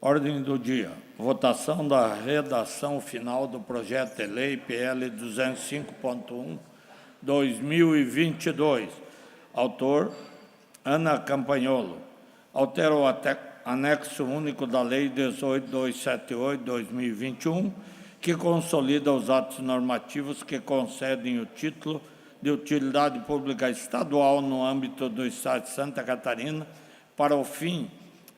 Ordem do dia. Votação da redação final do projeto de lei PL 205.1, 2022. Autor, Ana Campagnolo. Altera o anexo único da Lei 18.278, 2021, que consolida os atos normativos que concedem o título de utilidade pública estadual no âmbito do Estado de Santa Catarina para o fim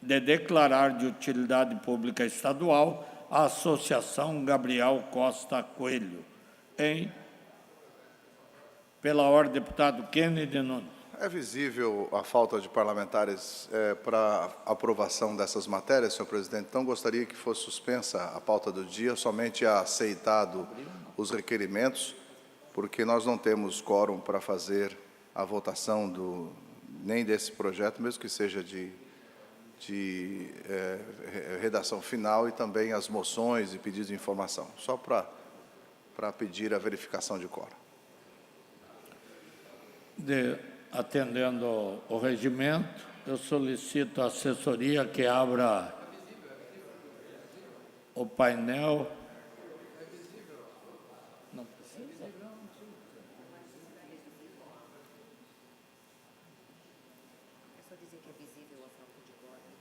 de declarar de utilidade pública estadual a Associação Gabriel Costa Coelho. Pela ordem, deputado Kennedy Nunes. É visível a falta de parlamentares para aprovação dessas matérias, senhor presidente. Então, gostaria que fosse suspensa a pauta do dia, somente aceitado os requerimentos, porque nós não temos quórum para fazer a votação nem desse projeto, mesmo que seja de redação final, e também as moções e pedidos de informação, só para pedir a verificação de quórum. Atendendo o regimento, eu solicito à assessoria que abra o painel. Não precisa? É só dizer que é visível a falta de quórum.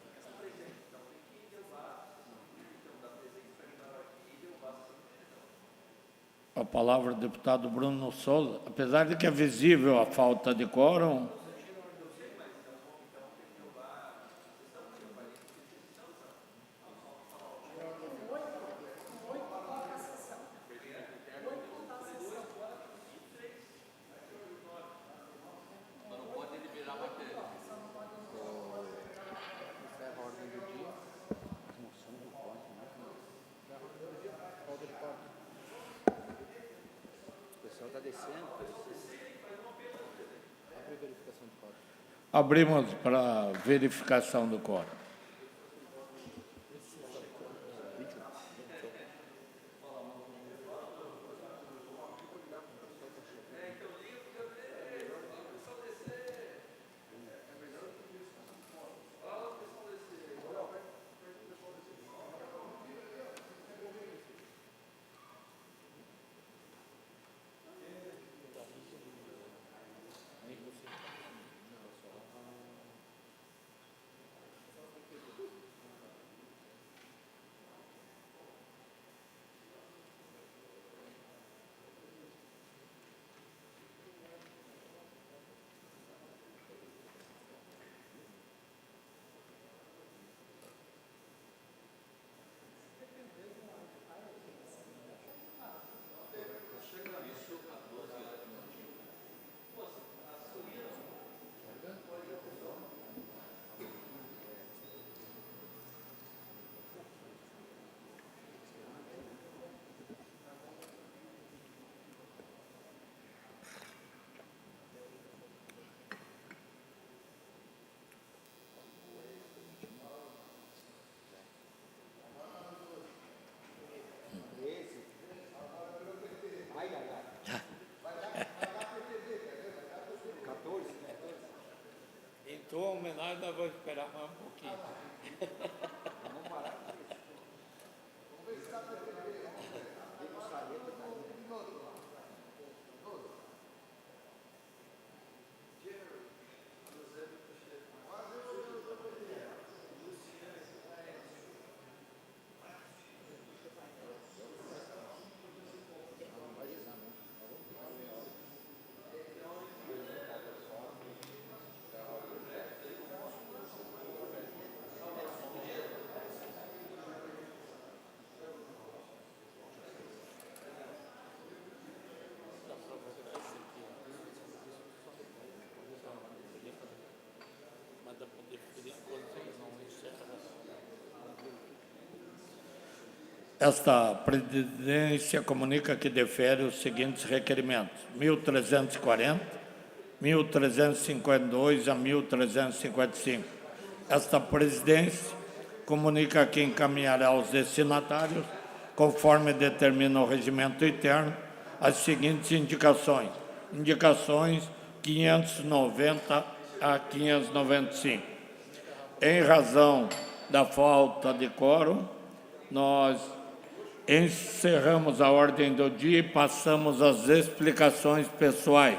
A palavra do deputado Bruno Souza. Apesar de que é visível a falta de quórum, abrimos para verificação do quórum. Em tua homenagem, nós vamos esperar mais um pouquinho. Vamos parar com isso. Vamos ver se está Esta presidência comunica que defere os seguintes requerimentos: 1.340, 1.352 a 1.355. Esta presidência comunica que encaminhará aos destinatários, conforme determina o regimento interno, as seguintes indicações. Indicações 590 a 595. Em razão da falta de quórum, nós encerramos a ordem do dia e passamos às explicações pessoais.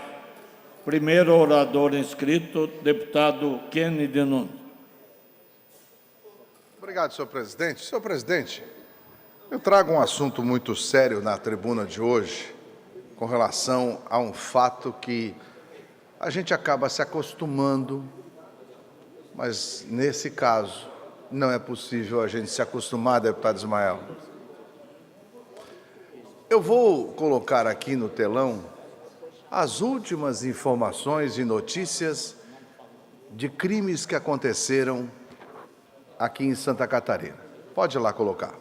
Primeiro orador inscrito, deputado Kennedy Nunes. Obrigado, senhor presidente. Senhor presidente, eu trago um assunto muito sério na tribuna de hoje, com relação a um fato que a gente acaba se acostumando, mas nesse caso não é possível a gente se acostumar, deputado Ismael. Eu vou colocar aqui no telão as últimas informações e notícias de crimes que aconteceram aqui em Santa Catarina. Pode ir lá colocar.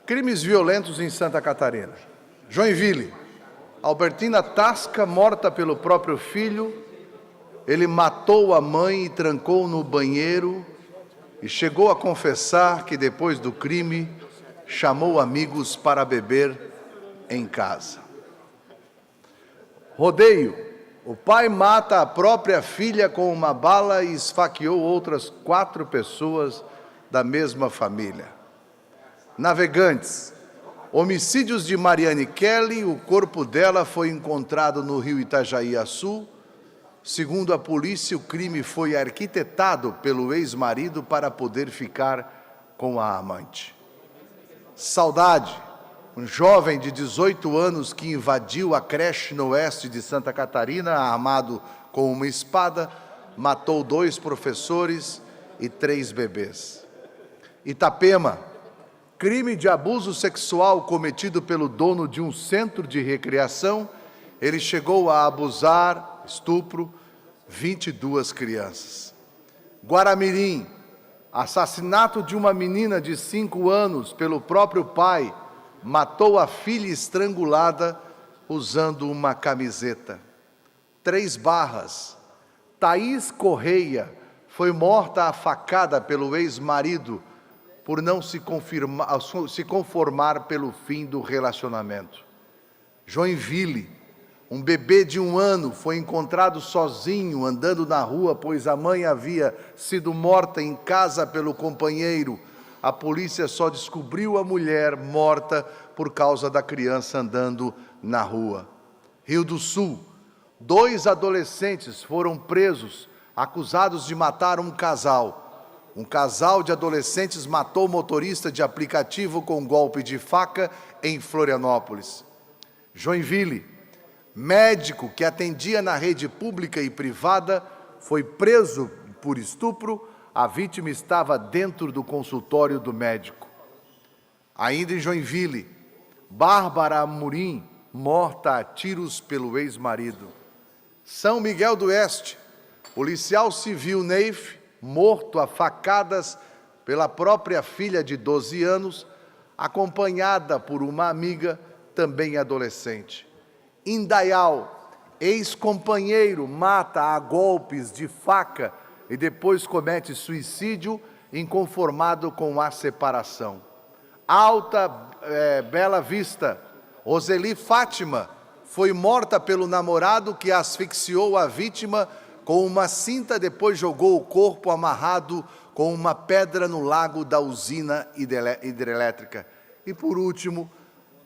Crimes violentos em Santa Catarina. Joinville. Albertina Tasca, morta pelo próprio filho. Ele matou a mãe e trancou no banheiro e chegou a confessar que depois do crime chamou amigos para beber em casa. Rodeio. O pai mata a própria filha com uma bala e esfaqueou outras 4 pessoas da mesma família. Navegantes. Homicídios de Mariane Kelly, o corpo dela foi encontrado no rio Itajaí-Açu. Segundo a polícia, o crime foi arquitetado pelo ex-marido para poder ficar com a amante. Saudade. Um jovem de 18 anos que invadiu a creche no oeste de Santa Catarina, armado com uma espada, matou 2 professores e 3 bebês. Itapema. Crime de abuso sexual cometido pelo dono de um centro de recreação. Ele chegou a abusar, estupro, 22 crianças. Guaramirim. Assassinato de uma menina de 5 anos pelo próprio pai. Matou a filha estrangulada usando uma camiseta. 3 Barras. Thaís Correia foi morta a facada pelo ex-marido por não se conformar pelo fim do relacionamento. Joinville. Um bebê de 1 ano foi encontrado sozinho andando na rua, pois a mãe havia sido morta em casa pelo companheiro. A polícia só descobriu a mulher morta por causa da criança andando na rua. Rio do Sul. 2 adolescentes foram presos, acusados de matar um casal. Um casal de adolescentes matou o motorista de aplicativo com golpe de faca em Florianópolis. Joinville. Médico que atendia na rede pública e privada foi preso por estupro. A vítima estava dentro do consultório do médico. Ainda em Joinville, Bárbara Amorim, morta a tiros pelo ex-marido. São Miguel do Oeste, policial civil Neif, morto a facadas pela própria filha de 12 anos, acompanhada por uma amiga, também adolescente. Indaial, ex-companheiro mata a golpes de faca e depois comete suicídio inconformado com a separação. Bela Vista, Roseli Fátima foi morta pelo namorado que asfixiou a vítima com uma cinta, depois jogou o corpo amarrado com uma pedra no lago da usina hidrelétrica. E por último,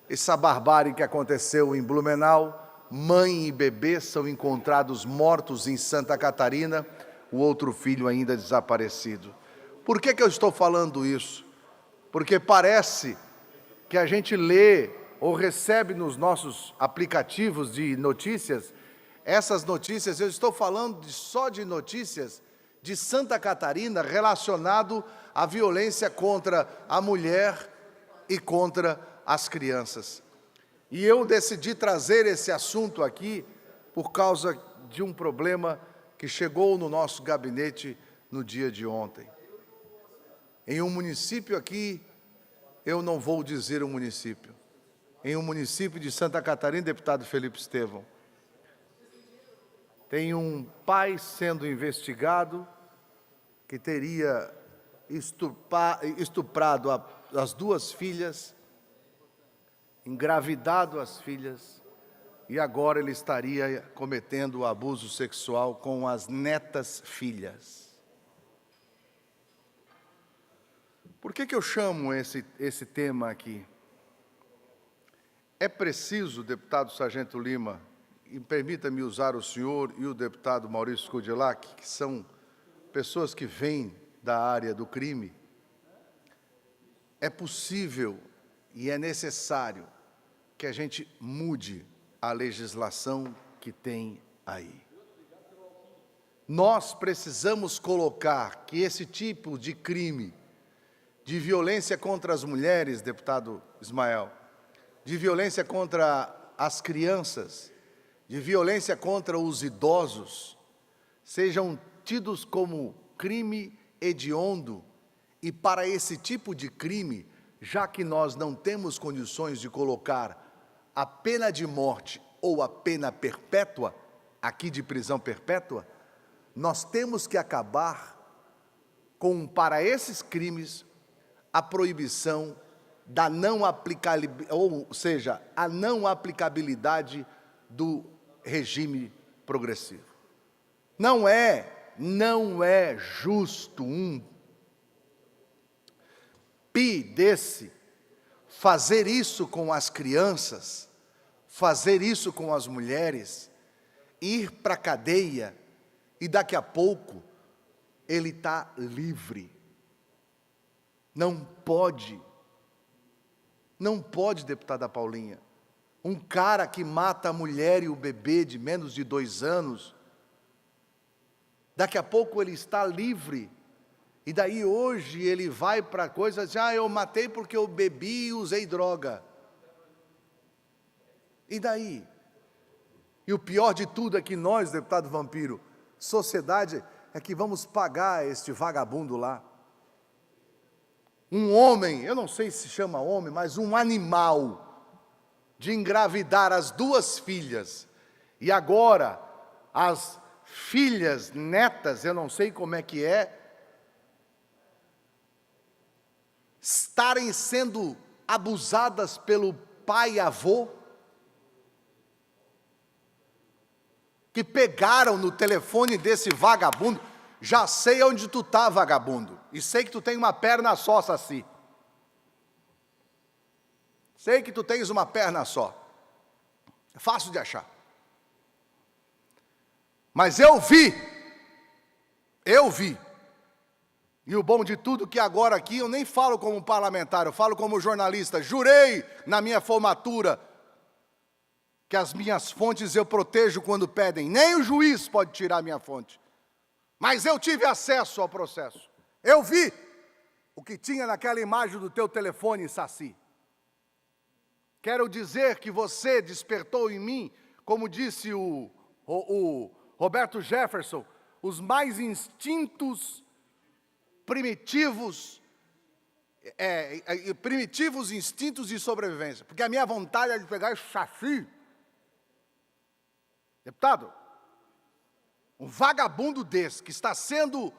essa barbárie que aconteceu em Blumenau, mãe e bebê são encontrados mortos em Santa Catarina, o outro filho ainda desaparecido. Por que eu estou falando isso? Porque parece que a gente lê ou recebe nos nossos aplicativos de notícias, essas notícias, eu estou falando só de notícias de Santa Catarina relacionado à violência contra a mulher e contra as crianças. E eu decidi trazer esse assunto aqui por causa de um problema que chegou no nosso gabinete no dia de ontem. Em um município aqui, eu não vou dizer o município, em um município de Santa Catarina, deputado Felipe Estevão, tem um pai sendo investigado que teria estuprado as 2 filhas, engravidado as filhas, e agora ele estaria cometendo abuso sexual com as netas filhas. Por que eu chamo esse tema aqui? É preciso, deputado Sargento Lima, e permita-me usar o senhor e o deputado Maurício Kudilac, que são pessoas que vêm da área do crime, é possível e é necessário que a gente mude a legislação que tem aí. Nós precisamos colocar que esse tipo de crime, de violência contra as mulheres, deputado Ismael, de violência contra as crianças, de violência contra os idosos, sejam tidos como crime hediondo, e para esse tipo de crime, já que nós não temos condições de colocar a pena de morte ou a pena perpétua, aqui de prisão perpétua, nós temos que acabar com, para esses crimes, a proibição da não aplicabilidade, ou seja, a não aplicabilidade do regime progressivo. Não é justo um PI desse fazer isso com as crianças, fazer isso com as mulheres, ir para a cadeia e daqui a pouco ele está livre. Não pode, deputada Paulinha, um cara que mata a mulher e o bebê de menos de 2 anos, daqui a pouco ele está livre, e daí hoje ele vai para coisas, eu matei porque eu bebi e usei droga. E daí? E o pior de tudo é que nós, deputado Vampiro, sociedade, é que vamos pagar este vagabundo lá. Um homem, eu não sei se chama homem, mas um animal, de engravidar as 2 filhas, e agora as filhas, netas, eu não sei como é que é, estarem sendo abusadas pelo pai e avô, que pegaram no telefone desse vagabundo. Já sei onde tu tá, vagabundo, e sei que tu tem uma perna só, Saci. Sei que tu tens uma perna só. É fácil de achar. Mas eu vi. E o bom de tudo é que agora aqui eu nem falo como parlamentar, eu falo como jornalista. Jurei na minha formatura que as minhas fontes eu protejo quando pedem. Nem o juiz pode tirar a minha fonte. Mas eu tive acesso ao processo. Eu vi o que tinha naquela imagem do teu telefone, Saci. Quero dizer que você despertou em mim, como disse o Roberto Jefferson, os mais instintos primitivos instintos de sobrevivência. Porque a minha vontade é de pegar esse Saci. Deputado, um vagabundo desse, que está sendo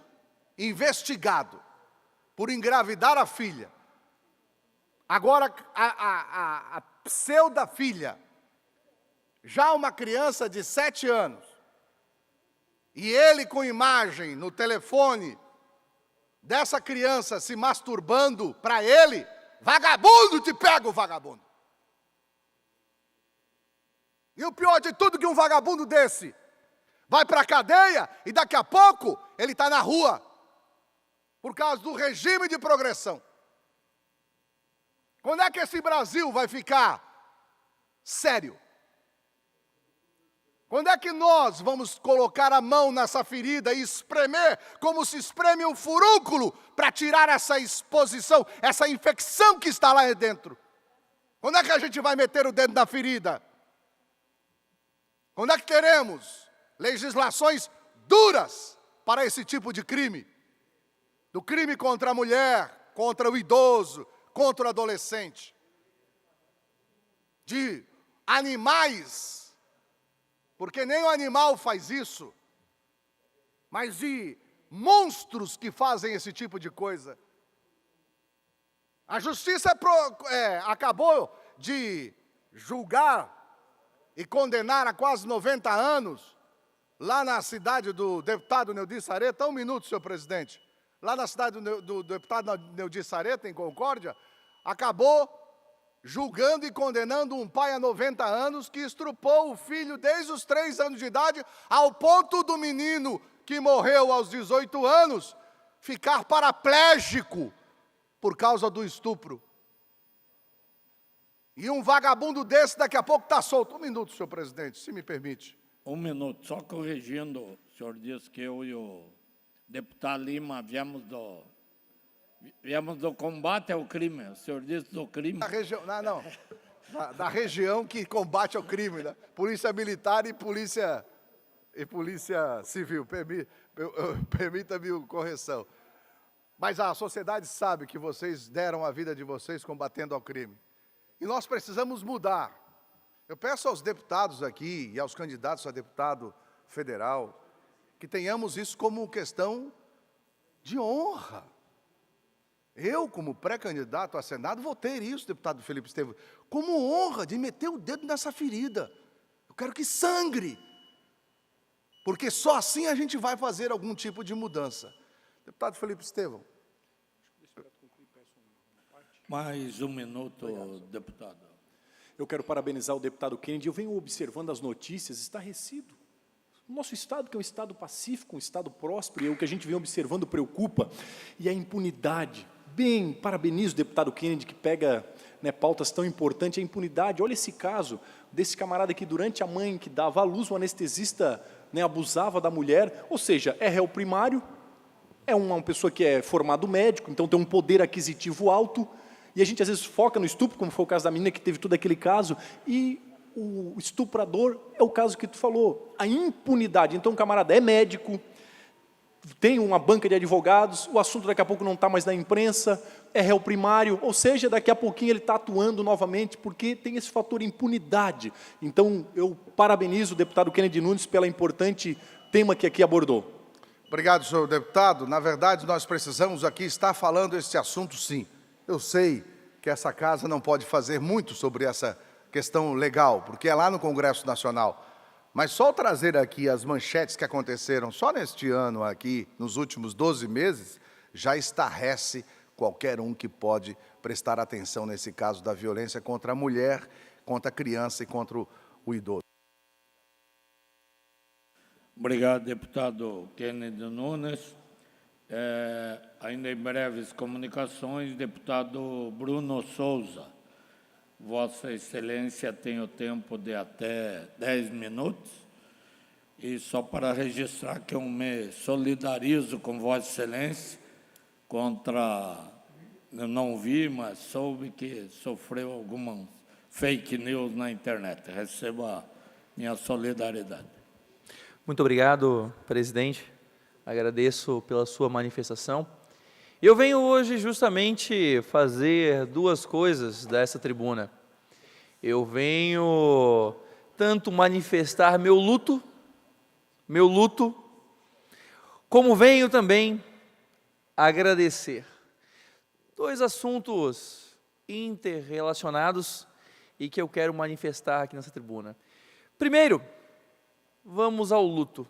investigado por engravidar a filha, agora a pseuda-filha, já uma criança de 7 anos, e ele com imagem no telefone dessa criança se masturbando para ele, vagabundo, te pego, vagabundo. E o pior de tudo é que um vagabundo desse vai para a cadeia e daqui a pouco ele está na rua, por causa do regime de progressão. Quando é que esse Brasil vai ficar sério? Quando é que nós vamos colocar a mão nessa ferida e espremer, como se espreme um furúnculo, para tirar essa exposição, essa infecção que está lá dentro? Quando é que a gente vai meter o dedo na ferida? Quando é que teremos legislações duras para esse tipo de crime? Do crime contra a mulher, contra o idoso, contra o adolescente. De animais, porque nem o animal faz isso, mas de monstros que fazem esse tipo de coisa. A justiça acabou de julgar e condenar a quase 90 anos, lá na cidade do deputado Neudi Sareta, um minuto, senhor presidente, lá na cidade do deputado Neudi Sareta, em Concórdia, acabou julgando e condenando um pai a 90 anos que estrupou o filho desde os 3 anos de idade, ao ponto do menino que morreu aos 18 anos ficar paraplégico por causa do estupro. E um vagabundo desse daqui a pouco está solto. Um minuto, senhor presidente, se me permite. Um minuto, só corrigindo, o senhor disse que eu e o deputado Lima viemos do combate ao crime, o senhor disse do crime. Da região, da região que combate ao crime, né? Polícia Militar e Polícia Civil, permita-me a correção. Mas a sociedade sabe que vocês deram a vida de vocês combatendo ao crime. E nós precisamos mudar. Eu peço aos deputados aqui e aos candidatos a deputado federal que tenhamos isso como questão de honra. Eu, como pré-candidato a Senado, vou ter isso, deputado Felipe Estevam, como honra de meter o dedo nessa ferida. Eu quero que sangre, porque só assim a gente vai fazer algum tipo de mudança. Deputado Felipe Estevam. Mais um minuto, deputado. Eu quero parabenizar o deputado Kennedy. Eu venho observando as notícias estarrecido. O nosso Estado, que é um Estado pacífico, um Estado próspero, e o que a gente vem observando preocupa. E a impunidade. Bem, parabenizo o deputado Kennedy, que pega, né, pautas tão importantes. A impunidade, olha esse caso desse camarada que, durante a mãe que dava à luz, o anestesista, né, abusava da mulher. Ou seja, é réu primário, é uma pessoa que é formado médico, então tem um poder aquisitivo alto. E a gente, às vezes, foca no estupro, como foi o caso da menina que teve todo aquele caso, e o estuprador é o caso que tu falou, a impunidade. Então, o camarada é médico, tem uma banca de advogados, o assunto daqui a pouco não está mais na imprensa, é réu primário, ou seja, daqui a pouquinho ele está atuando novamente, porque tem esse fator impunidade. Então, eu parabenizo o deputado Kennedy Nunes pelo importante tema que aqui abordou. Obrigado, senhor deputado. Na verdade, nós precisamos aqui estar falando esse assunto, sim. Eu sei que essa casa não pode fazer muito sobre essa questão legal, porque é lá no Congresso Nacional. Mas só trazer aqui as manchetes que aconteceram só neste ano aqui, nos últimos 12 meses, já estarrece qualquer um que pode prestar atenção nesse caso da violência contra a mulher, contra a criança e contra o idoso. Obrigado, deputado Kennedy Nunes. Ainda em breves comunicações, deputado Bruno Souza. Vossa Excelência tem o tempo de até 10 minutos. E só para registrar que eu me solidarizo com Vossa Excelência contra... Eu não vi, mas soube que sofreu algumas fake news na internet. Receba minha solidariedade. Muito obrigado, presidente. Agradeço pela sua manifestação. Eu venho hoje justamente fazer duas coisas dessa tribuna. Eu venho tanto manifestar meu luto, como venho também agradecer. Dois assuntos interrelacionados e que eu quero manifestar aqui nessa tribuna. Primeiro, vamos ao luto.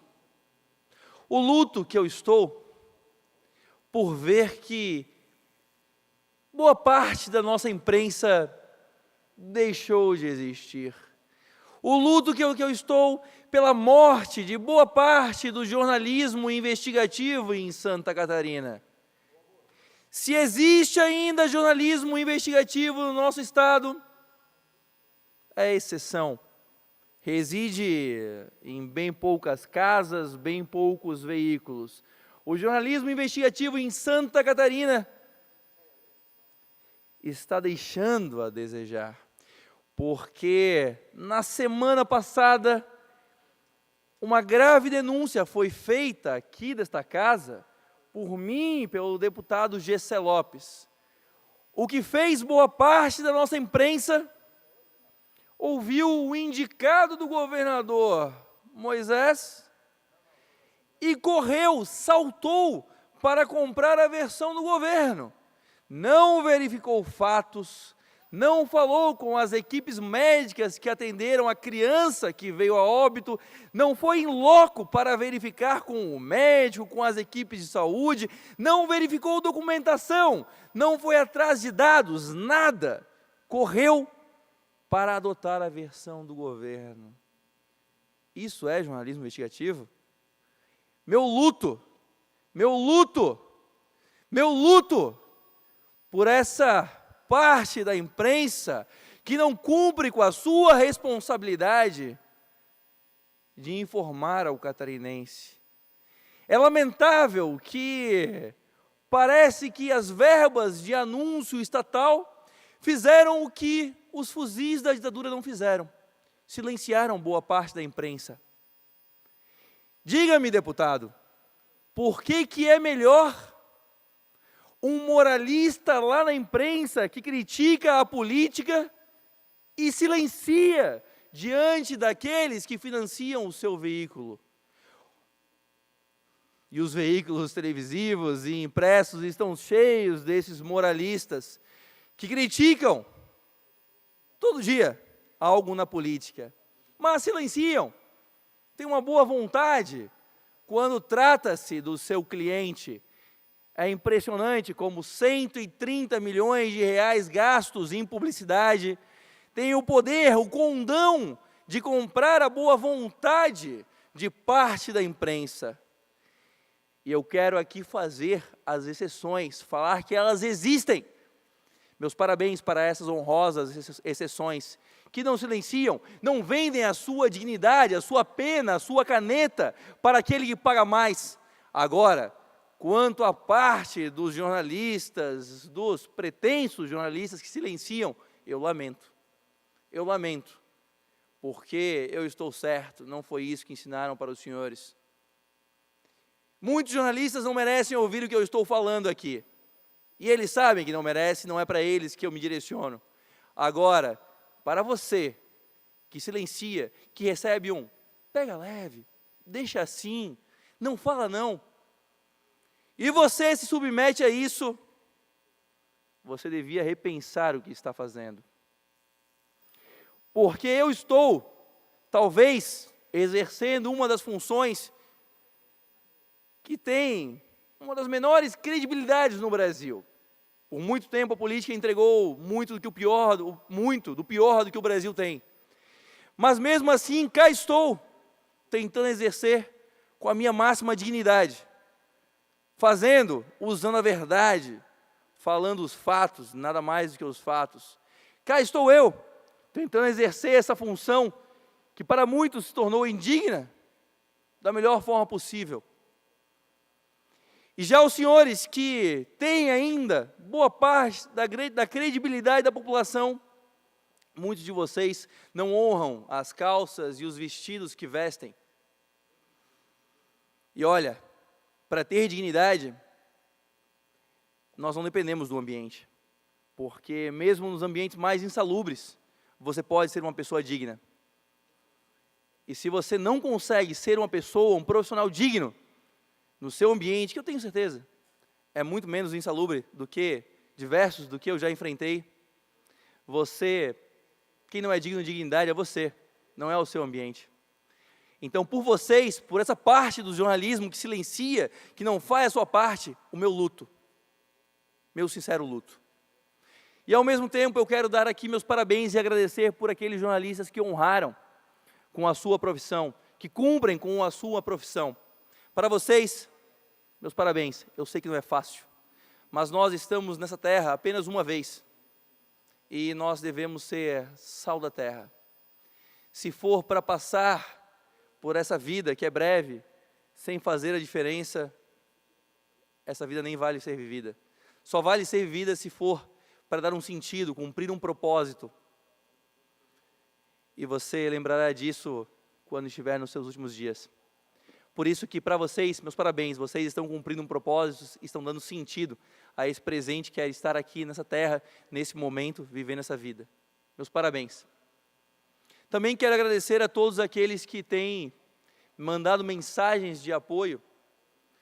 O luto que eu estou por ver que boa parte da nossa imprensa deixou de existir. O luto que eu estou pela morte de boa parte do jornalismo investigativo em Santa Catarina. Se existe ainda jornalismo investigativo no nosso estado, é exceção. Reside em bem poucas casas, bem poucos veículos. O jornalismo investigativo em Santa Catarina está deixando a desejar, porque na semana passada uma grave denúncia foi feita aqui desta casa por mim e pelo deputado Gessé Lopes, o que fez boa parte da nossa imprensa ouviu o indicado do governador Moisés e correu, saltou para comprar a versão do governo. Não verificou fatos, não falou com as equipes médicas que atenderam a criança que veio a óbito, não foi em loco para verificar com o médico, com as equipes de saúde, não verificou documentação, não foi atrás de dados, nada. Correu para adotar a versão do governo. Isso é jornalismo investigativo? Meu luto por essa parte da imprensa que não cumpre com a sua responsabilidade de informar ao catarinense. É lamentável que parece que as verbas de anúncio estatal fizeram o que os fuzis da ditadura não fizeram. Silenciaram boa parte da imprensa. Diga-me, deputado, por que é melhor um moralista lá na imprensa que critica a política e silencia diante daqueles que financiam o seu veículo? E os veículos televisivos e impressos estão cheios desses moralistas que criticam todo dia algo na política, mas silenciam, têm uma boa vontade quando trata-se do seu cliente. É impressionante como 130 milhões de reais gastos em publicidade têm o poder, o condão de comprar a boa vontade de parte da imprensa. E eu quero aqui fazer as exceções, falar que elas existem. Meus parabéns para essas honrosas exceções, que não silenciam, não vendem a sua dignidade, a sua pena, a sua caneta para aquele que paga mais. Agora, quanto à parte dos jornalistas, dos pretensos jornalistas que silenciam, eu lamento, porque eu estou certo, não foi isso que ensinaram para os senhores. Muitos jornalistas não merecem ouvir o que eu estou falando aqui, e eles sabem que não merecem, não é para eles que eu me direciono. Agora, para você que silencia, que recebe um, pega leve, deixa assim, não fala não, e você se submete a isso, você devia repensar o que está fazendo. Porque eu estou, talvez, exercendo uma das funções que tem uma das menores credibilidades no Brasil. Por muito tempo a política entregou muito do pior do que o Brasil tem. Mas mesmo assim, cá estou, tentando exercer com a minha máxima dignidade, fazendo, usando a verdade, falando os fatos, nada mais do que os fatos. Cá estou eu, tentando exercer essa função que para muitos se tornou indigna, da melhor forma possível. E já os senhores que têm ainda boa parte da credibilidade da população, muitos de vocês não honram as calças e os vestidos que vestem. E olha, para ter dignidade, nós não dependemos do ambiente, porque mesmo nos ambientes mais insalubres, você pode ser uma pessoa digna. E se você não consegue ser uma pessoa, um profissional digno, no seu ambiente, que eu tenho certeza, é muito menos insalubre do que diversos do que eu já enfrentei, você, quem não é digno de dignidade é você, não é o seu ambiente. Então, por vocês, por essa parte do jornalismo que silencia, que não faz a sua parte, o meu luto, meu sincero luto. E ao mesmo tempo eu quero dar aqui meus parabéns e agradecer por aqueles jornalistas que honraram com a sua profissão, que cumprem com a sua profissão. Para vocês, meus parabéns. Eu sei que não é fácil, mas nós estamos nessa terra apenas uma vez e nós devemos ser sal da terra. Se for para passar por essa vida que é breve, sem fazer a diferença, essa vida nem vale ser vivida. Só vale ser vivida se for para dar um sentido, cumprir um propósito. E você lembrará disso quando estiver nos seus últimos dias. Por isso que para vocês, meus parabéns, vocês estão cumprindo um propósito, estão dando sentido a esse presente que é estar aqui nessa terra, nesse momento, vivendo essa vida. Meus parabéns. Também quero agradecer a todos aqueles que têm mandado mensagens de apoio,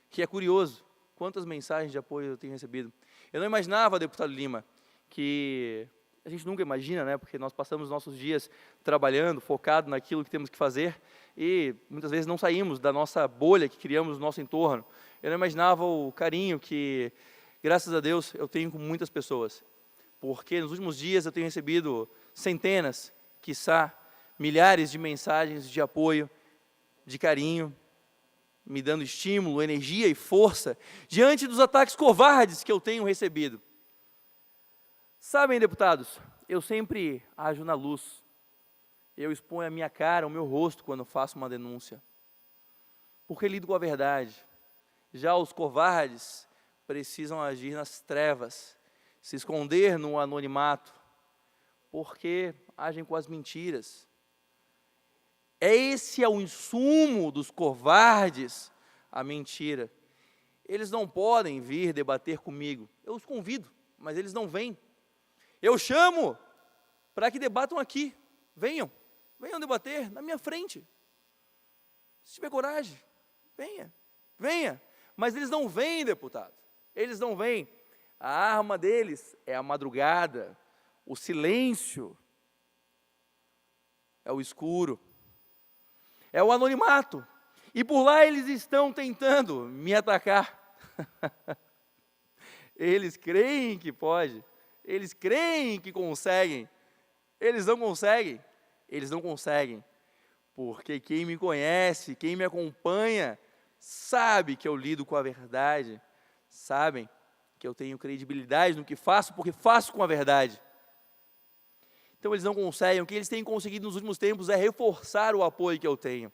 que é curioso, quantas mensagens de apoio eu tenho recebido. Eu não imaginava, deputado Lima, que a gente nunca imagina, né? Porque nós passamos nossos dias trabalhando, focado naquilo que temos que fazer e muitas vezes não saímos da nossa bolha que criamos no nosso entorno. Eu não imaginava o carinho que, graças a Deus, eu tenho com muitas pessoas. Porque nos últimos dias eu tenho recebido centenas, quiçá milhares de mensagens de apoio, de carinho, me dando estímulo, energia e força diante dos ataques covardes que eu tenho recebido. Sabem, deputados, eu sempre ajo na luz. Eu exponho a minha cara, o meu rosto quando faço uma denúncia. Porque lido com a verdade. Já os covardes precisam agir nas trevas, se esconder no anonimato, porque agem com as mentiras. Esse é o insumo dos covardes, a mentira. Eles não podem vir debater comigo. Eu os convido, mas eles não vêm. Eu chamo para que debatam aqui. Venham debater na minha frente. Se tiver coragem, venha. Mas eles não vêm, deputado. Eles não vêm. A arma deles é a madrugada, o silêncio, é o escuro, é o anonimato. E por lá eles estão tentando me atacar. Eles creem que pode, eles creem que conseguem. Eles não conseguem, porque quem me conhece, quem me acompanha, sabe que eu lido com a verdade, sabem que eu tenho credibilidade no que faço, porque faço com a verdade. Então eles não conseguem. O que eles têm conseguido nos últimos tempos é reforçar o apoio que eu tenho.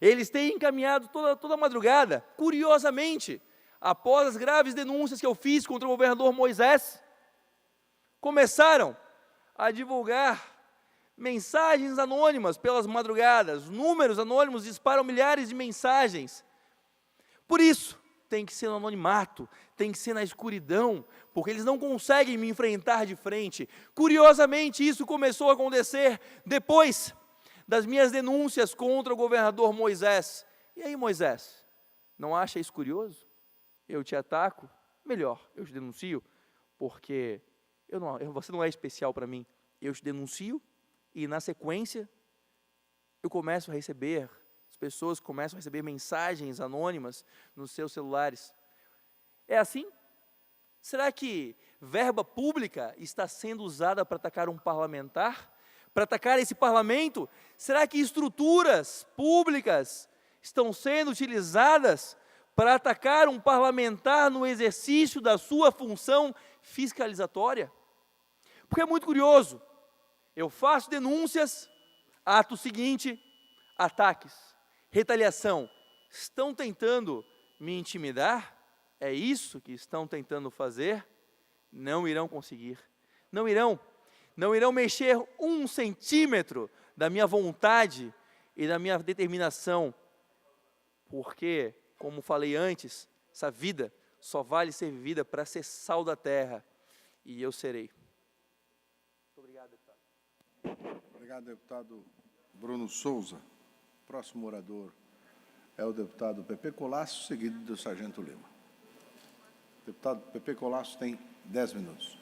Eles têm encaminhado toda a madrugada, curiosamente, após as graves denúncias que eu fiz contra o governador Moisés, começaram a divulgar mensagens anônimas pelas madrugadas. Números anônimos disparam milhares de mensagens. Por isso, tem que ser no anonimato, tem que ser na escuridão, porque eles não conseguem me enfrentar de frente. Curiosamente, isso começou a acontecer depois das minhas denúncias contra o governador Moisés. E aí, Moisés, não acha isso curioso? Eu te ataco? Melhor, eu te denuncio, porque você não é especial para mim. Eu te denuncio e, na sequência, eu começo a receber, as pessoas começam a receber mensagens anônimas nos seus celulares. É assim? Será que verba pública está sendo usada para atacar um parlamentar? Para atacar esse parlamento? Será que estruturas públicas estão sendo utilizadas para atacar um parlamentar no exercício da sua função fiscalizatória? Porque é muito curioso. Eu faço denúncias, ato seguinte, ataques, retaliação. Estão tentando me intimidar? É isso que estão tentando fazer? Não irão conseguir. Não irão mexer 1 centímetro da minha vontade e da minha determinação. Porque, como falei antes, essa vida só vale ser vivida para ser sal da terra. E eu serei. Muito obrigado, deputado. Obrigado, deputado Bruno Souza. Próximo orador é o deputado Pepe Colasso, seguido do sargento Lima. O deputado Pepe Colasso tem 10 minutos.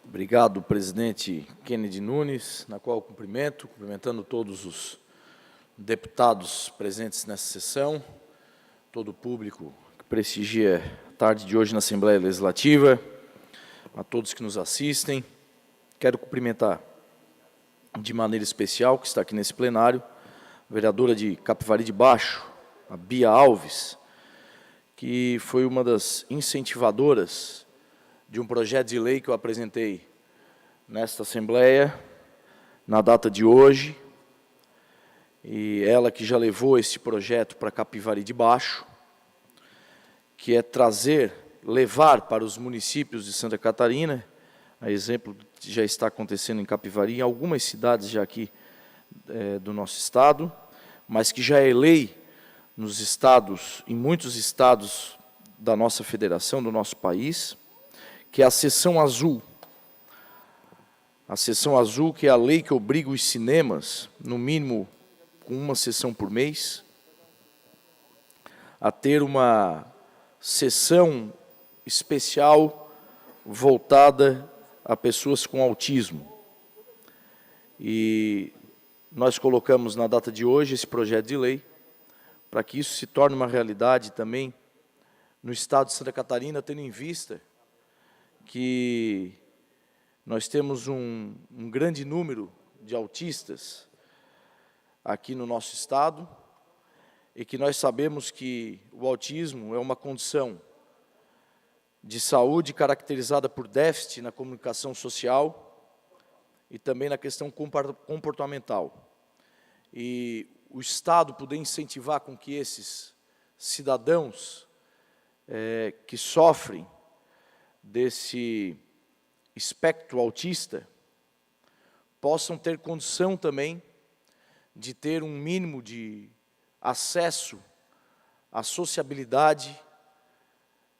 Obrigado, presidente Kennedy Nunes, na qual cumprimentando todos os deputados presentes nessa sessão, todo o público que prestigia a tarde de hoje na Assembleia Legislativa, a todos que nos assistem. Quero cumprimentar de maneira especial, que está aqui nesse plenário, a vereadora de Capivari de Baixo, a Bia Alves, que foi uma das incentivadoras de um projeto de lei que eu apresentei nesta Assembleia, na data de hoje, e ela que já levou esse projeto para Capivari de Baixo, que é levar para os municípios de Santa Catarina, a exemplo que já está acontecendo em Capivari, em algumas cidades já aqui do nosso estado, mas que já é lei nos estados, em muitos estados da nossa federação, do nosso país, que é a seção azul. A seção azul, que é a lei que obriga os cinemas, no mínimo com uma sessão por mês, a ter uma sessão especial voltada a pessoas com autismo. E nós colocamos na data de hoje esse projeto de lei para que isso se torne uma realidade também no estado de Santa Catarina, tendo em vista que nós temos um grande número de autistas aqui no nosso estado e que nós sabemos que o autismo é uma condição de saúde caracterizada por déficit na comunicação social e também na questão comportamental. E o Estado poder incentivar com que esses cidadãos que sofrem desse espectro autista possam ter condição também de ter um mínimo de acesso à sociabilidade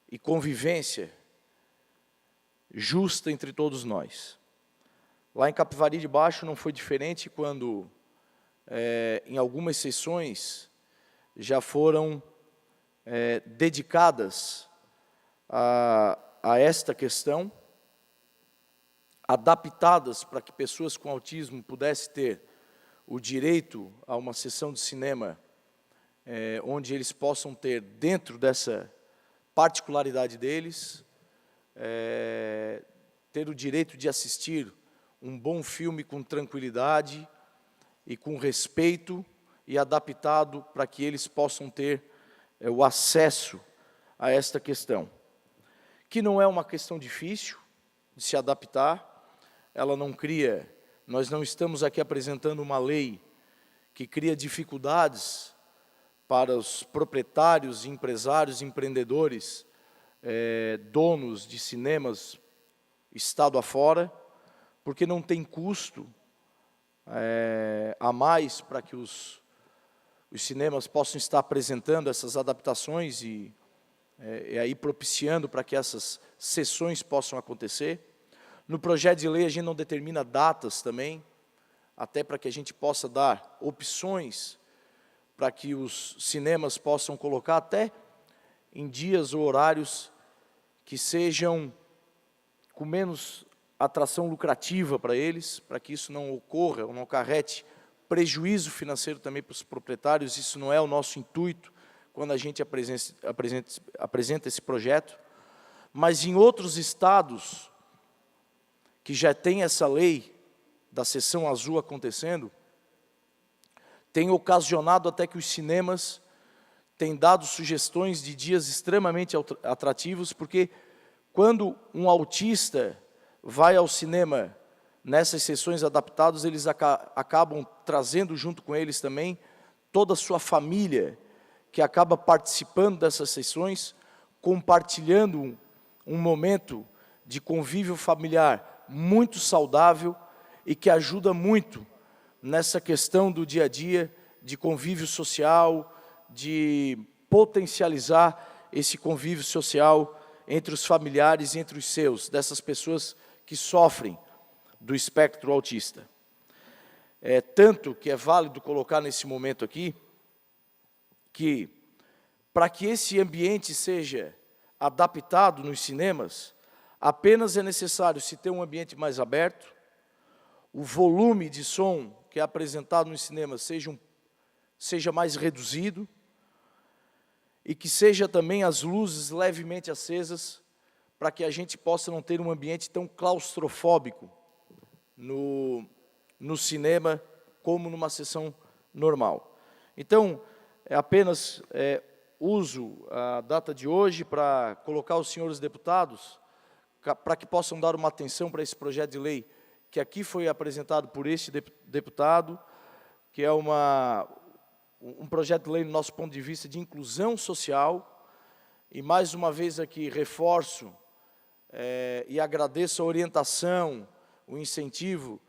e convivência justa entre todos nós. Lá em Capivari de Baixo não foi diferente quando, em algumas sessões, já foram dedicadas a esta questão, adaptadas para que pessoas com autismo pudessem ter o direito a uma sessão de cinema, onde eles possam ter, dentro dessa particularidade deles, ter o direito de assistir um bom filme com tranquilidade e com respeito e adaptado para que eles possam ter o acesso a esta questão, que não é uma questão difícil de se adaptar, ela não cria, nós não estamos aqui apresentando uma lei que cria dificuldades para os proprietários, empresários, empreendedores, donos de cinemas estado afora, porque não tem custo a mais para que os cinemas possam estar apresentando essas adaptações e aí propiciando para que essas sessões possam acontecer. No projeto de lei a gente não determina datas também, até para que a gente possa dar opções para que os cinemas possam colocar até em dias ou horários que sejam com menos atração lucrativa para eles, para que isso não ocorra, ou não acarrete prejuízo financeiro também para os proprietários. Isso não é o nosso intuito quando a gente apresenta esse projeto. Mas em outros estados que já tem essa lei da sessão azul acontecendo, tem ocasionado até que os cinemas têm dado sugestões de dias extremamente atrativos, porque quando um autista vai ao cinema nessas sessões adaptadas, eles acabam trazendo junto com eles também toda a sua família, que acaba participando dessas sessões, compartilhando um momento de convívio familiar muito saudável e que ajuda muito nessa questão do dia a dia, de convívio social, de potencializar esse convívio social entre os familiares e entre os seus, dessas pessoas que sofrem do espectro autista. Tanto que é válido colocar nesse momento aqui, que para que esse ambiente seja adaptado nos cinemas, apenas é necessário se ter um ambiente mais aberto, o volume de som que é apresentado nos cinemas seja mais reduzido, e que seja também as luzes levemente acesas, para que a gente possa não ter um ambiente tão claustrofóbico no cinema, como numa sessão normal. Então, apenas uso a data de hoje para colocar os senhores deputados, para que possam dar uma atenção para esse projeto de lei, que aqui foi apresentado por este deputado, que é um projeto de lei, no nosso ponto de vista, de inclusão social, e mais uma vez aqui reforço e agradeço a orientação, o incentivo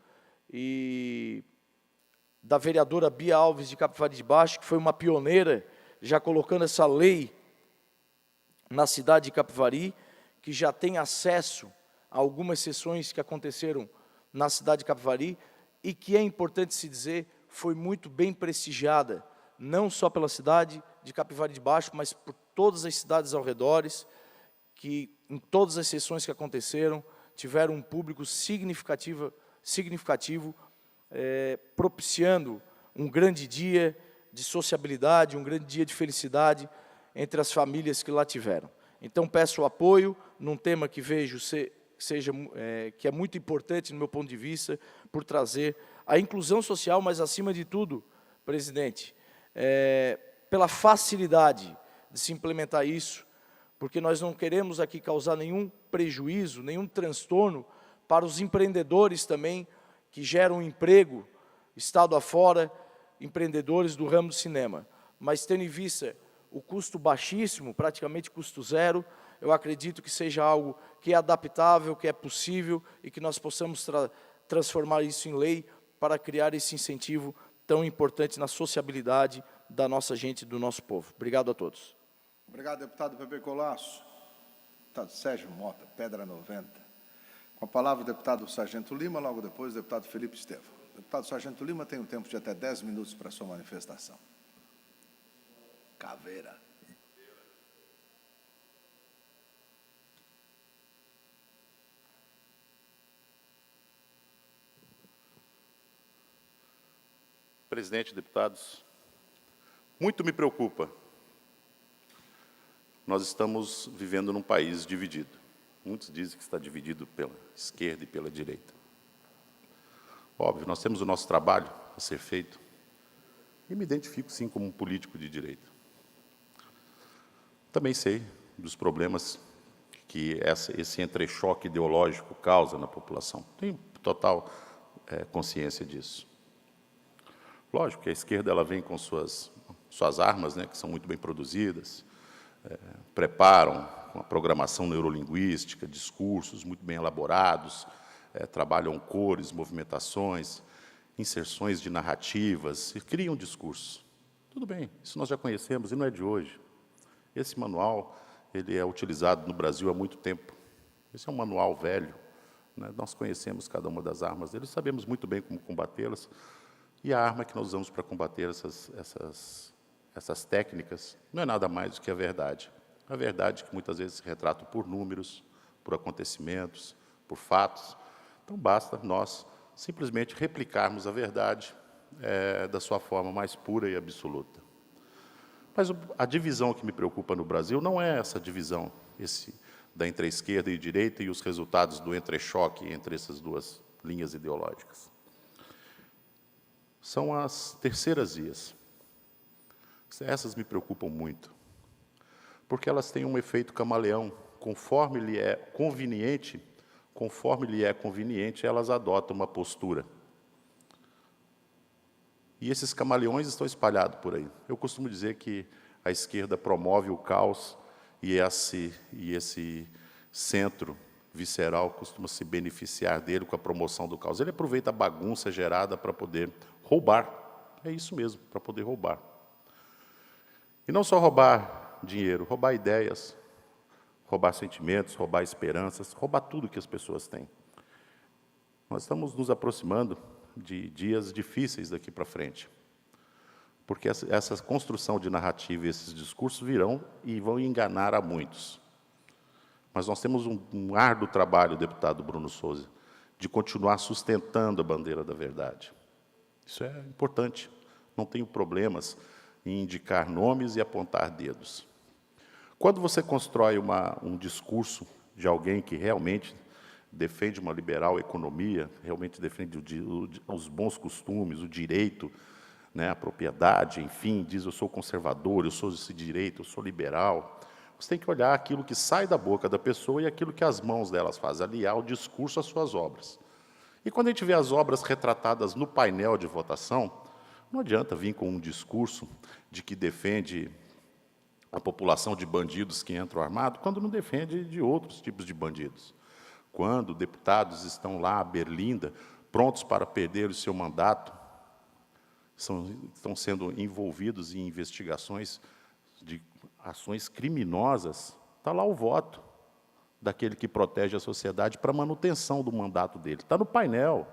da vereadora Bia Alves de Capivari de Baixo, que foi uma pioneira, já colocando essa lei na cidade de Capivari, que já tem acesso a algumas sessões que aconteceram na cidade de Capivari, e que é importante se dizer, foi muito bem prestigiada, não só pela cidade de Capivari de Baixo, mas por todas as cidades ao redor, que em todas as sessões que aconteceram, tiveram um público significativo, propiciando um grande dia de sociabilidade, um grande dia de felicidade entre as famílias que lá tiveram. Então, peço o apoio num tema que vejo que é muito importante, no meu ponto de vista, por trazer a inclusão social, mas, acima de tudo, presidente, pela facilidade de se implementar isso, porque nós não queremos aqui causar nenhum prejuízo, nenhum transtorno para os empreendedores também, que geram emprego, estado afora, empreendedores do ramo do cinema. Mas, tendo em vista o custo baixíssimo, praticamente custo zero, eu acredito que seja algo que é adaptável, que é possível e que nós possamos transformar isso em lei para criar esse incentivo tão importante na sociabilidade da nossa gente e do nosso povo. Obrigado a todos. Obrigado, deputado Pepe Colasso. Deputado Sérgio Mota, Pedra 90. Com a palavra o deputado Sargento Lima, logo depois o deputado Felipe Estevão. Deputado Sargento Lima tem um tempo de até 10 minutos para a sua manifestação. Caveira. Presidente, deputados, muito me preocupa. Nós estamos vivendo num país dividido. Muitos dizem que está dividido pela esquerda e pela direita. Óbvio, nós temos o nosso trabalho a ser feito. E me identifico, sim, como um político de direita. Também sei dos problemas que esse entrechoque ideológico causa na população. Tenho total consciência disso. Lógico que a esquerda ela vem com suas armas, né, que são muito bem produzidas, preparam uma programação neurolinguística, discursos muito bem elaborados, trabalham cores, movimentações, inserções de narrativas, e criam discursos. Tudo bem, isso nós já conhecemos e não é de hoje. Esse manual ele é utilizado no Brasil há muito tempo. Esse é um manual velho, né? Nós conhecemos cada uma das armas deles, sabemos muito bem como combatê-las, e a arma que nós usamos para combater essas técnicas não é nada mais do que a verdade. A verdade que muitas vezes se retrata por números, por acontecimentos, por fatos. Então, basta nós simplesmente replicarmos a verdade da sua forma mais pura e absoluta. Mas a divisão que me preocupa no Brasil não é essa divisão, da entre a esquerda e a direita e os resultados do entrechoque entre essas duas linhas ideológicas. São as terceiras vias. Essas me preocupam muito, porque elas têm um efeito camaleão. Conforme lhe é conveniente, elas adotam uma postura. E esses camaleões estão espalhados por aí. Eu costumo dizer que a esquerda promove o caos e esse centro visceral costuma se beneficiar dele com a promoção do caos. Ele aproveita a bagunça gerada para poder roubar. É isso mesmo, para poder roubar. E não só roubar dinheiro, roubar ideias, roubar sentimentos, roubar esperanças, roubar tudo que as pessoas têm. Nós estamos nos aproximando de dias difíceis daqui para frente, porque essa construção de narrativa e esses discursos virão e vão enganar a muitos. Mas nós temos um árduo trabalho, deputado Bruno Souza, de continuar sustentando a bandeira da verdade. Isso é importante. Não tenho problemas em indicar nomes e apontar dedos. Quando você constrói um discurso de alguém que realmente defende uma liberal economia, realmente defende os bons costumes, o direito, né, a propriedade, enfim, diz eu sou conservador, eu sou desse direito, eu sou liberal, você tem que olhar aquilo que sai da boca da pessoa e aquilo que as mãos delas fazem, aliar o discurso às suas obras. E quando a gente vê as obras retratadas no painel de votação, não adianta vir com um discurso de que defende a população de bandidos que entram armados, quando não defende de outros tipos de bandidos. Quando deputados estão lá à berlinda, prontos para perder o seu mandato, estão sendo envolvidos em investigações de ações criminosas, está lá o voto daquele que protege a sociedade para a manutenção do mandato dele. Está no painel.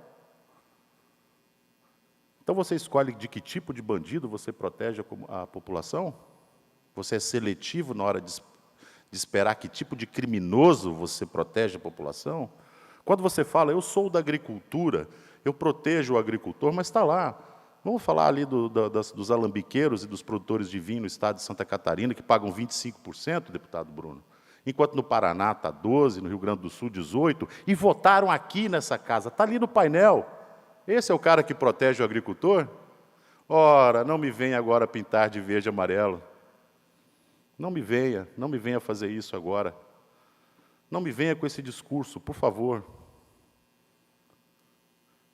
Então, você escolhe de que tipo de bandido você protege a população? Você é seletivo na hora de esperar que tipo de criminoso você protege a população? Quando você fala, eu sou da agricultura, eu protejo o agricultor, mas está lá. Vamos falar ali dos alambiqueiros e dos produtores de vinho no estado de Santa Catarina, que pagam 25%, deputado Bruno, enquanto no Paraná está 12%, no Rio Grande do Sul 18%, e votaram aqui nessa casa, está ali no painel. Esse é o cara que protege o agricultor? Ora, não me venha agora pintar de verde e amarelo. Não me venha fazer isso agora. Não me venha com esse discurso, por favor.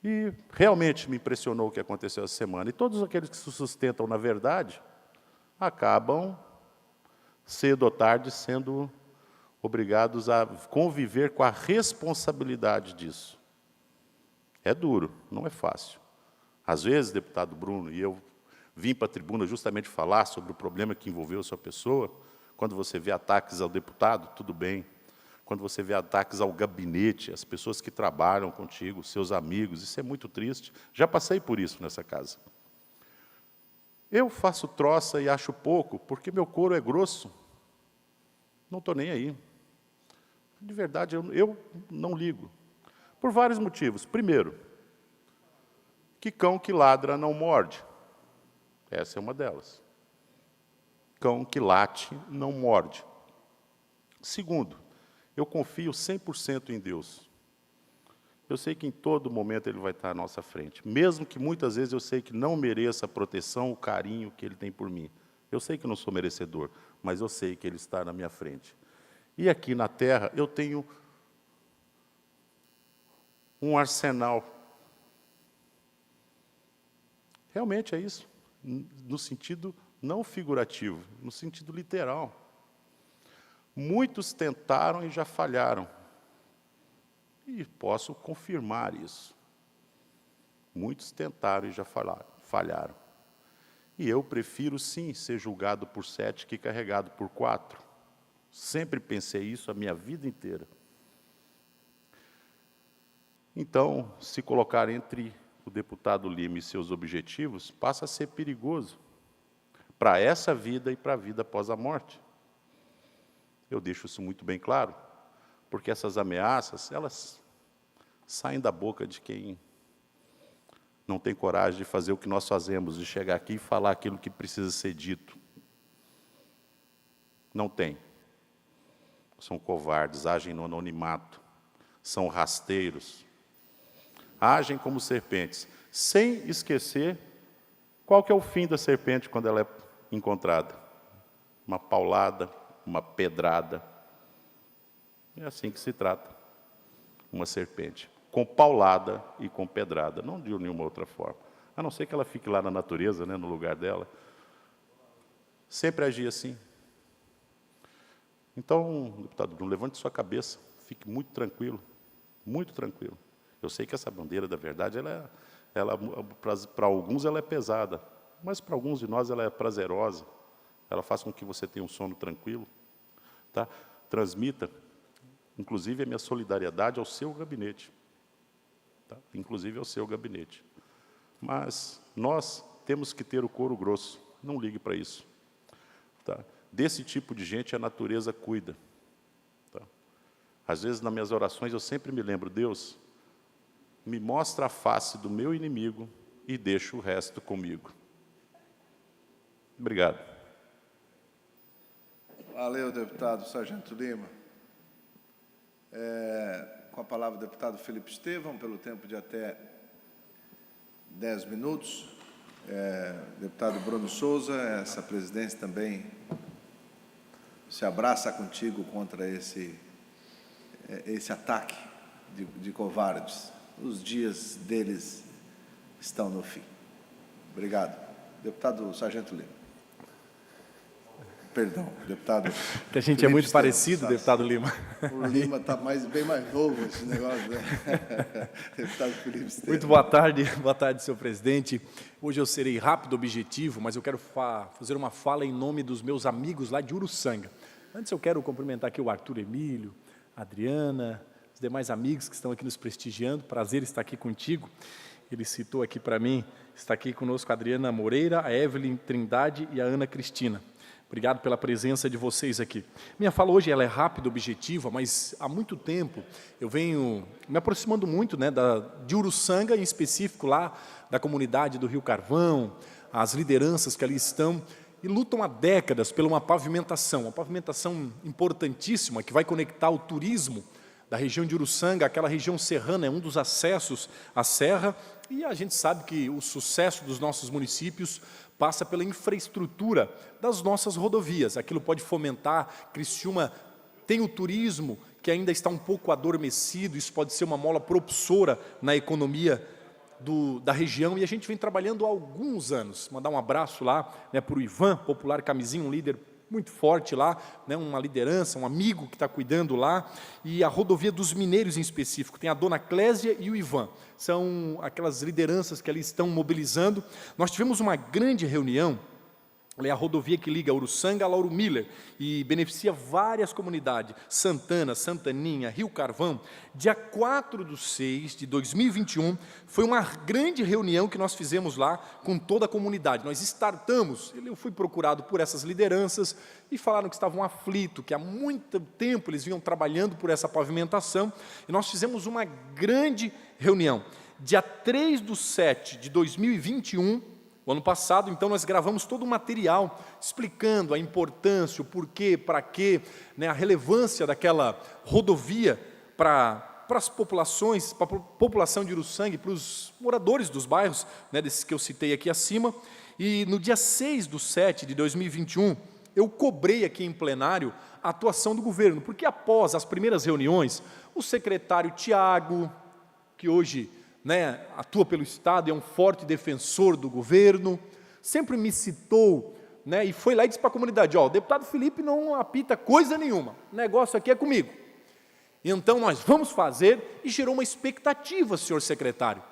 E realmente me impressionou o que aconteceu essa semana. E todos aqueles que se sustentam na verdade, acabam, cedo ou tarde, sendo obrigados a conviver com a responsabilidade disso. É duro, não é fácil. Às vezes, deputado Bruno, e eu vim para a tribuna justamente falar sobre o problema que envolveu a sua pessoa, quando você vê ataques ao deputado, tudo bem. Quando você vê ataques ao gabinete, as pessoas que trabalham contigo, seus amigos, isso é muito triste. Já passei por isso nessa casa. Eu faço troça e acho pouco, porque meu couro é grosso. Não estou nem aí. De verdade, eu não ligo. Por vários motivos. Primeiro, que cão que ladra não morde. Essa é uma delas. Cão que late não morde. Segundo, eu confio 100% em Deus. Eu sei que em todo momento Ele vai estar à nossa frente. Mesmo que muitas vezes eu sei que não mereça a proteção, o carinho que Ele tem por mim. Eu sei que eu não sou merecedor, mas eu sei que Ele está na minha frente. E aqui na terra eu tenho um arsenal. Realmente é isso. No sentido não figurativo, no sentido literal. Muitos tentaram e já falharam. E posso confirmar isso. Muitos tentaram e já falharam. E eu prefiro, sim, ser julgado por 7 que carregado por 4. Sempre pensei isso a minha vida inteira. Então, se colocar entre o deputado Lima e seus objetivos, passa a ser perigoso para essa vida e para a vida após a morte. Eu deixo isso muito bem claro, porque essas ameaças, elas saem da boca de quem não tem coragem de fazer o que nós fazemos, de chegar aqui e falar aquilo que precisa ser dito. Não tem. São covardes, agem no anonimato, são rasteiros, agem como serpentes, sem esquecer qual que é o fim da serpente quando ela é encontrada. Uma paulada, uma pedrada. É assim que se trata uma serpente, com paulada e com pedrada, não de nenhuma outra forma. A não ser que ela fique lá na natureza, né, no lugar dela. Sempre agir assim. Então, deputado Bruno, levante sua cabeça, fique muito tranquilo, muito tranquilo. Eu sei que essa bandeira da verdade, para alguns ela é pesada, mas para alguns de nós ela é prazerosa. Ela faz com que você tenha um sono tranquilo. Tá? Transmita, inclusive, a minha solidariedade ao seu gabinete. Tá? Inclusive ao seu gabinete. Mas nós temos que ter o couro grosso. Não ligue para isso. Tá? Desse tipo de gente a natureza cuida. Tá? Às vezes, nas minhas orações, eu sempre me lembro, Deus, me mostra a face do meu inimigo e deixa o resto comigo. Obrigado. Valeu, deputado Sargento Lima. Com a palavra o deputado Felipe Estevão, pelo tempo de até 10 minutos. Deputado Bruno Souza, essa presidência também se abraça contigo contra esse ataque de covardes. Os dias deles estão no fim. Obrigado. Deputado Sargento Lima. Perdão, deputado. Que a gente Felipe é muito Estevão, parecido, deputado Lima. O Lima está bem mais novo esse negócio, né? Deputado Felipe Estevão. Muito boa tarde, senhor presidente. Hoje eu serei rápido, objetivo, mas eu quero fazer uma fala em nome dos meus amigos lá de Uruçanga. Antes eu quero cumprimentar aqui o Arthur Emílio, a Adriana, os demais amigos que estão aqui nos prestigiando. Prazer estar aqui contigo. ele citou aqui para mim, está aqui conosco a Adriana Moreira, a Evelyn Trindade e a Ana Cristina. Obrigado pela presença de vocês aqui. Minha fala hoje ela é rápida, objetiva, mas há muito tempo eu venho me aproximando muito, né, de Uruçanga, em específico lá da comunidade do Rio Carvão, as lideranças que ali estão e lutam há décadas por uma pavimentação importantíssima que vai conectar o turismo da região de Uruçanga, aquela região serrana, é um dos acessos à serra, e a gente sabe que o sucesso dos nossos municípios passa pela infraestrutura das nossas rodovias. Aquilo pode fomentar. Criciúma tem o turismo, que ainda está um pouco adormecido, isso pode ser uma mola propulsora na economia da região, e a gente vem trabalhando há alguns anos. Mandar um abraço lá, né, para o Ivan, popular Camisinha, um líder muito forte lá, né, uma liderança, um amigo que está cuidando lá, e a rodovia dos Mineiros em específico, tem a dona Clésia e o Ivan, são aquelas lideranças que ali estão mobilizando. Nós tivemos uma grande reunião, é a rodovia que liga Uruçanga a Lauro Miller e beneficia várias comunidades, Santana, Santaninha, Rio Carvão. Dia 4/6/2021, foi uma grande reunião que nós fizemos lá com toda a comunidade. Nós startamos, eu fui procurado por essas lideranças e falaram que estavam aflitos, que há muito tempo eles vinham trabalhando por essa pavimentação, e nós fizemos uma grande reunião. Dia 3/7/2021, o ano passado, então, nós gravamos todo o material explicando a importância, o porquê, para quê, né, a relevância daquela rodovia para as populações, para a população de Uruçanga, para os moradores dos bairros, né, desses que eu citei aqui acima. E no dia 6/7/2021, eu cobrei aqui em plenário a atuação do governo, porque após as primeiras reuniões, o secretário Tiago, que hoje, né, atua pelo Estado, é um forte defensor do governo, sempre me citou, né, e foi lá e disse para a comunidade, ó, o deputado Felipe não apita coisa nenhuma, o negócio aqui é comigo. Então nós vamos fazer, e gerou uma expectativa, senhor secretário.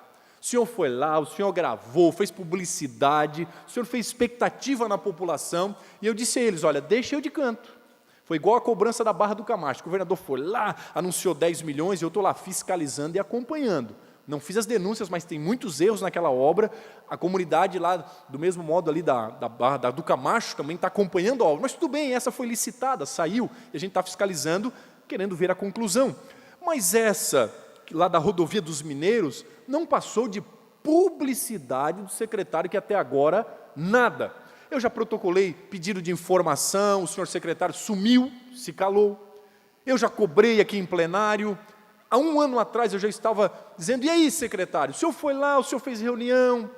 O senhor foi lá, o senhor gravou, fez publicidade, o senhor fez expectativa na população, e eu disse a eles, olha, deixa eu de canto. Foi igual a cobrança da Barra do Camacho, o governador foi lá, anunciou 10 milhões, e eu estou lá fiscalizando e acompanhando. Não fiz as denúncias, mas tem muitos erros naquela obra. A comunidade lá, do mesmo modo ali da Barra do Camacho, também está acompanhando a obra. Mas tudo bem, essa foi licitada, saiu, e a gente está fiscalizando, querendo ver a conclusão. Mas essa, lá da rodovia dos Mineiros, não passou de publicidade do secretário, que até agora, nada. Eu já protocolei pedido de informação, o senhor secretário sumiu, se calou. Eu já cobrei aqui em plenário. Há um ano atrás eu já estava dizendo, e aí, secretário, o senhor foi lá, o senhor fez reunião,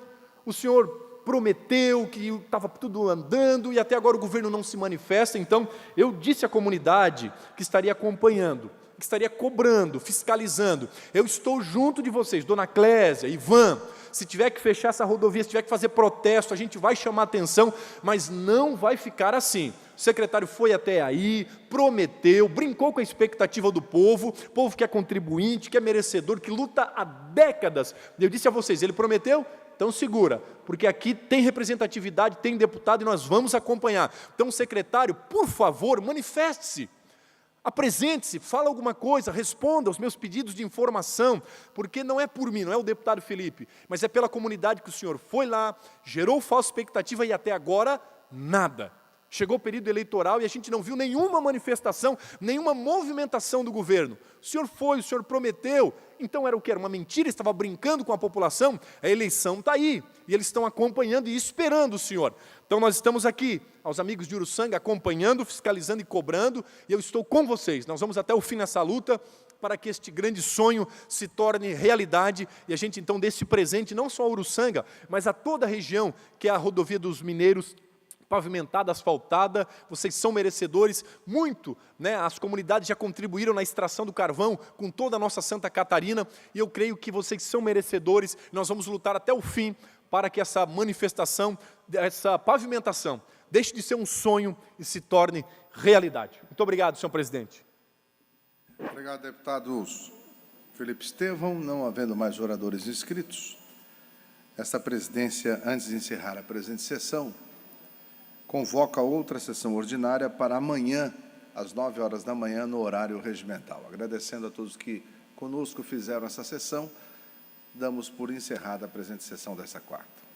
o senhor prometeu que estava tudo andando e até agora o governo não se manifesta. Então, eu disse à comunidade que estaria acompanhando, que estaria cobrando, fiscalizando. Eu estou junto de vocês, dona Clésia, Ivan, se tiver que fechar essa rodovia, se tiver que fazer protesto, a gente vai chamar atenção, mas não vai ficar assim. O secretário foi até aí, prometeu, brincou com a expectativa do povo que é contribuinte, que é merecedor, que luta há décadas. Eu disse a vocês, ele prometeu? Então segura, porque aqui tem representatividade, tem deputado e nós vamos acompanhar. Então, secretário, por favor, manifeste-se. Apresente-se, fala alguma coisa, responda aos meus pedidos de informação, porque não é por mim, não é o deputado Felipe, mas é pela comunidade que o senhor foi lá, gerou falsa expectativa e até agora nada. Chegou o período eleitoral e a gente não viu nenhuma manifestação, nenhuma movimentação do governo. O senhor foi, o senhor prometeu, então era o quê? Era uma mentira, estava brincando com a população? A eleição está aí, e eles estão acompanhando e esperando o senhor. Então nós estamos aqui, aos amigos de Uruçanga, acompanhando, fiscalizando e cobrando, e eu estou com vocês. Nós vamos até o fim nessa luta, para que este grande sonho se torne realidade, e a gente então dê esse presente não só a Uruçanga, mas a toda a região, que é a rodovia dos Mineiros, pavimentada, asfaltada, vocês são merecedores, muito, né? As comunidades já contribuíram na extração do carvão com toda a nossa Santa Catarina, e eu creio que vocês são merecedores, nós vamos lutar até o fim para que essa manifestação, essa pavimentação, deixe de ser um sonho e se torne realidade. Muito obrigado, senhor presidente. Obrigado, deputado Felipe Estevão. Não havendo mais oradores inscritos, esta presidência, antes de encerrar a presente sessão, convoca outra sessão ordinária para amanhã, às 9 horas da manhã, no horário regimental. Agradecendo a todos que conosco fizeram essa sessão, damos por encerrada a presente sessão dessa quarta.